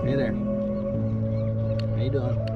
Hey there. How you doing?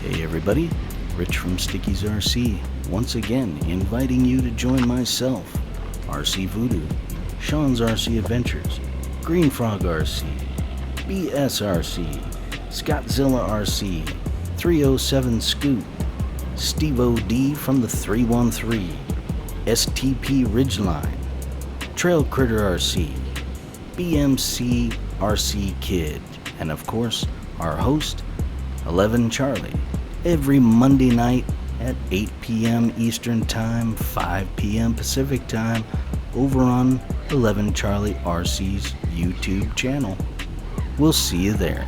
Hey everybody, Rich from Sticky's RC, once again inviting you to join myself, RC Voodoo, Sean's RC Adventures, Green Frog RC, BS RC, Scottzilla RC, 307 Scoot, Steve O.D. from the 313, STP Ridgeline, Trail Critter RC, BMC RC Kid, and of course, our host, 11 Charlie, every Monday night at 8 p.m. Eastern Time, 5 p.m. Pacific Time, over on 11 Charlie RC's YouTube channel. We'll see you there.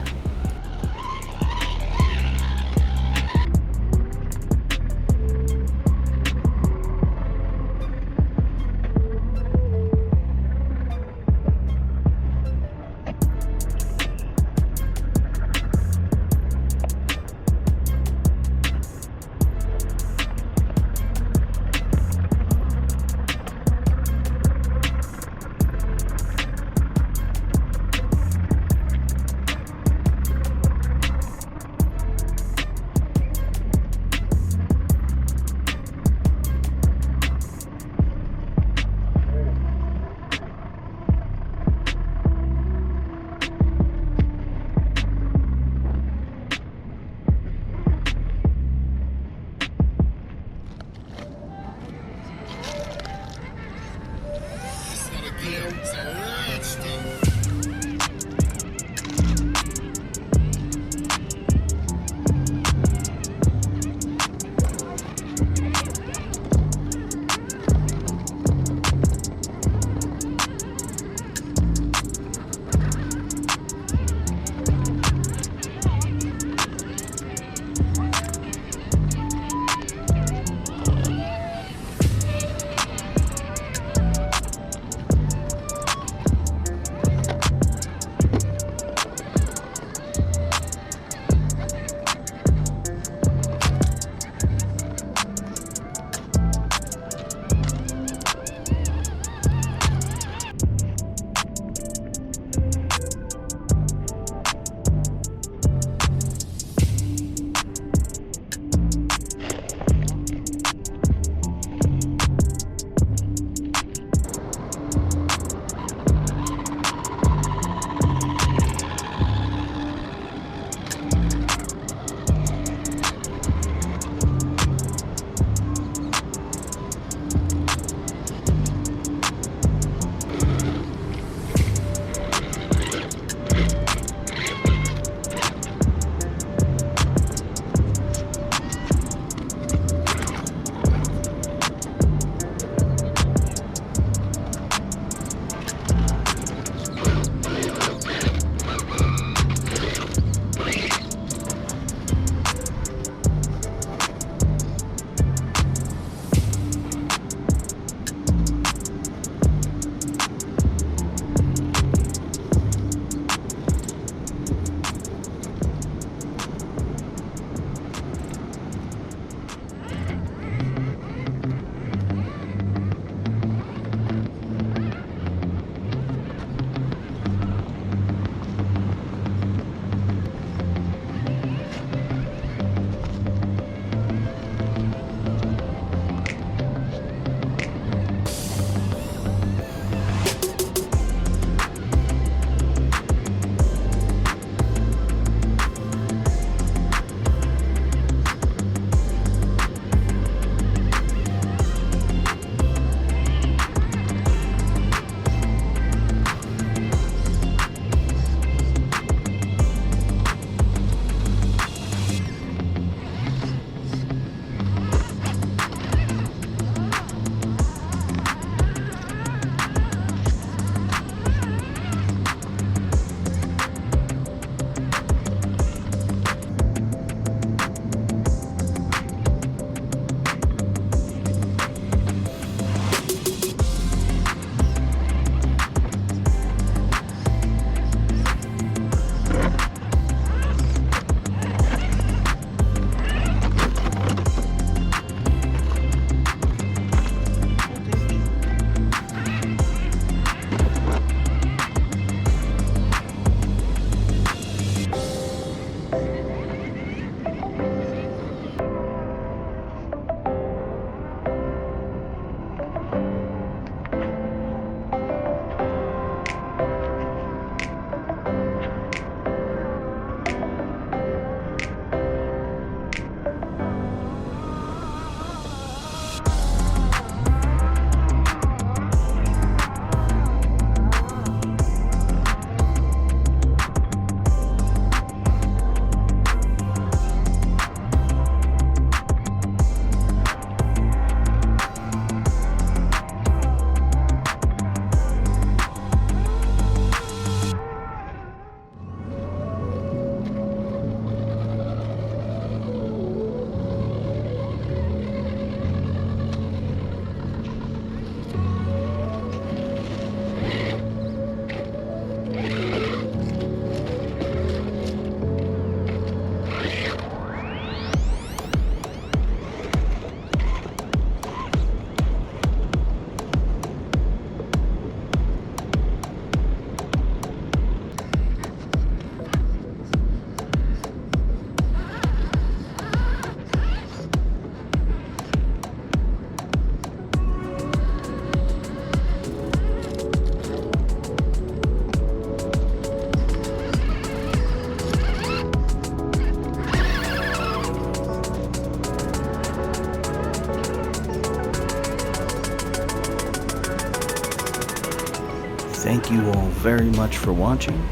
thank you all very much for watching,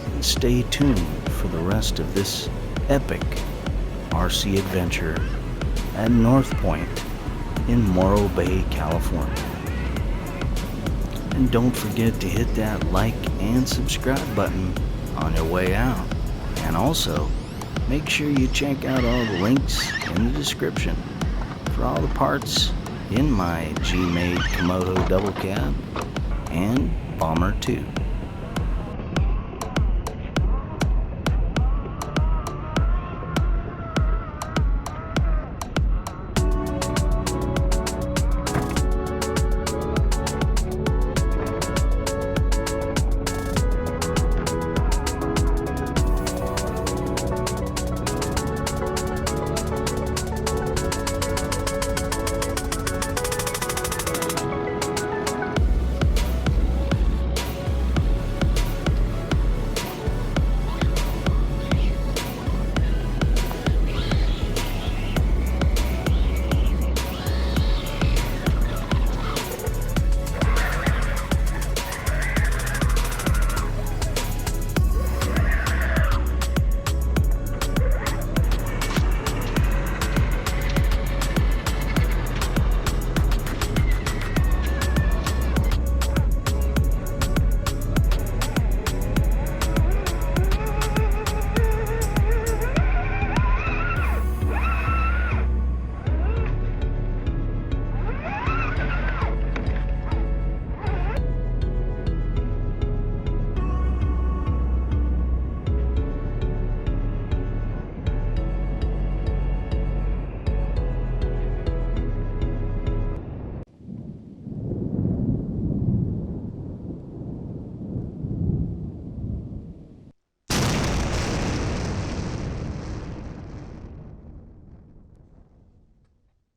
and stay tuned for the rest of this epic RC adventure at North Point in Morro Bay, California. And don't forget to hit that like and subscribe button on your way out. And also, make sure you check out all the links in the description for all the parts in my G-Made Komodo double cab and Bomber 2.